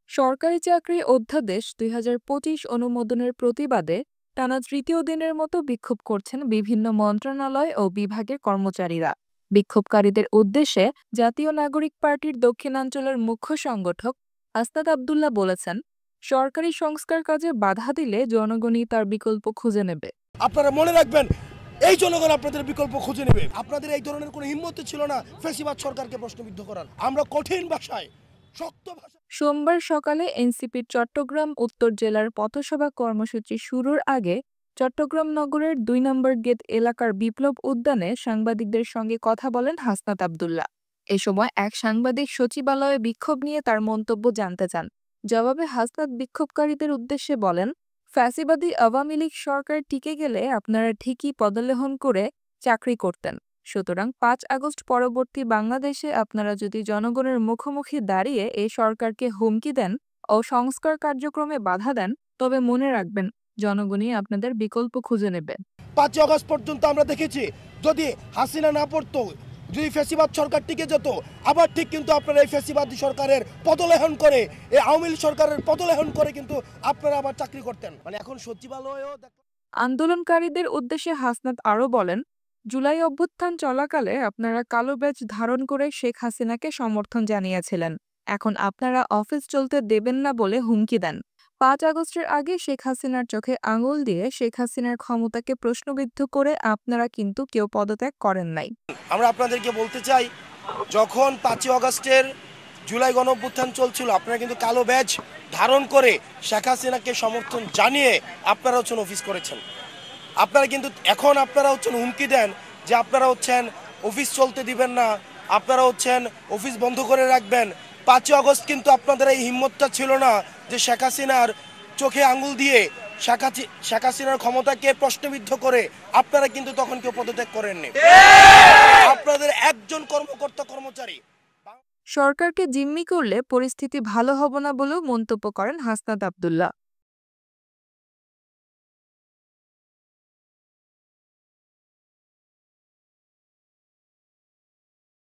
সরকারি চাকরি অধ্যাদেশ ২০২৫ অনুমোদনের প্রতিবাদে টানা তৃতীয় দিনের মতো বিক্ষোভ করছেন বিভিন্ন মন্ত্রণালয় ও বিভাগের কর্মচারীরা। বিক্ষোভকারীদের উদ্দেশ্যে জাতীয় নাগরিক পার্টির দক্ষিণাঞ্চলের মুখ্য সংগঠক আসনাদ আব্দুল্লাহ বলেছেন, সরকারি সংস্কার কাজে বাধা দিলে জনগণই তার বিকল্প খুঁজে নেবে। আপনারা মনে রাখবেন, এই জনগণ আপনাদের বিকল্প খুঁজে নেবে। আপনাদের এই ধরনের কোনো হিম্মত ছিল না ফ্যাসিবাদ সরকারকে প্রশ্নবিদ্ধ করার। আমরা কঠিন ভাষায়, শক্ত ভাষায়। সোমবার সকালে এনসিপির চট্টগ্রাম উত্তর জেলার পথসভা কর্মসূচি শুরুর আগে চট্টগ্রাম নগরের ২ নম্বর গেট এলাকার বিপ্লব উদ্যানে সাংবাদিকদের সঙ্গে কথা বলেন হাসনাত আব্দুল্লাহ। এ সময় এক সাংবাদিক সচিবালয়ে বিক্ষোভ নিয়ে তার মন্তব্য জানতে চান। জবাবে হাসনাত বিক্ষোভকারীদের উদ্দেশ্যে বলেন, ফ্যাসিবাদী আওয়ামী লীগ সরকার টিকে গেলে আপনারা ঠিকই পদলেহন করে চাকরি করতেন। সুতরাং ৫ আগস্ট পরবর্তী বাংলাদেশে আপনারা যদি জনগণের মুখোমুখি দাঁড়িয়ে এই সরকারকে হুমকি দেন ও সংস্কার কার্যক্রমে বাধা দেন, তবে মনে রাখবেন জনগণই আপনাদের বিকল্প খুঁজে নেবে। ৫ আগস্ট পর্যন্ত আমরা দেখেছি, যদি হাসিনা না পড়তো, যদি ফ্যাসিবাদ সরকার টিকে যেত, আবার ঠিক কিন্তু আপনারা এই ফ্যাসিবাদী সরকারের পদলেহন করে, এই আওয়ামী লীগ সরকারের পদলেহন করে কিন্তু আপনারা আবার চাকরি করতেন। মানে এখন সচিবালয়েও। আন্দোলনকারীদের উদ্দেশ্যে হাসনাত আরও বলেন, জুলাই অভ্যুত্থান চলাকালে আপনারা কালো ব্যাজ ধারণ করে শেখ হাসিনাকে সমর্থন জানিয়েছিলেন। এখন আপনারা অফিস চলতে দেবেন না বলে হুমকি দেন। ৫ আগস্টের আগে শেখ হাসিনার চোখে আঙুল দিয়ে শেখ হাসিনার ক্ষমতাকে প্রশ্নবিদ্ধ করে আপনারা কিন্তু কেউ পদত্যাগ করেন নাই। আমরা আপনাদেরকে বলতে চাই, যখন ৫ আগস্টের জুলাই গণঅভ্যুত্থান চলছিল, আপনারা কিন্তু কালো ব্যাজ ধারণ করে শেখ হাসিনাকে সমর্থন জানিয়ে আপনারা অফিস করেছেন। আপনারা কিন্তু এখন আপনারা হুমকি দেন যে আপনারা অফিস চলতে দিবেন না, আপনারা অফিস বন্ধ করে রাখবেন। ৫ আগস্ট কিন্তু আপনাদের এই হিম্মতটা ছিল না যে শেখ হাসিনার চোখে আঙুল দিয়ে শেখ হাসিনার ক্ষমতাকে প্রশ্নবিদ্ধ করে আপনারা কিন্তু তখন কেউ পদত্যাগ করেননি। আপনাদের একজন কর্মচারী। সরকারকে জিম্মি করলে পরিস্থিতি ভালো হবে না বলেও মন্তব্য করেন হাসনাত আব্দুল্লাহ।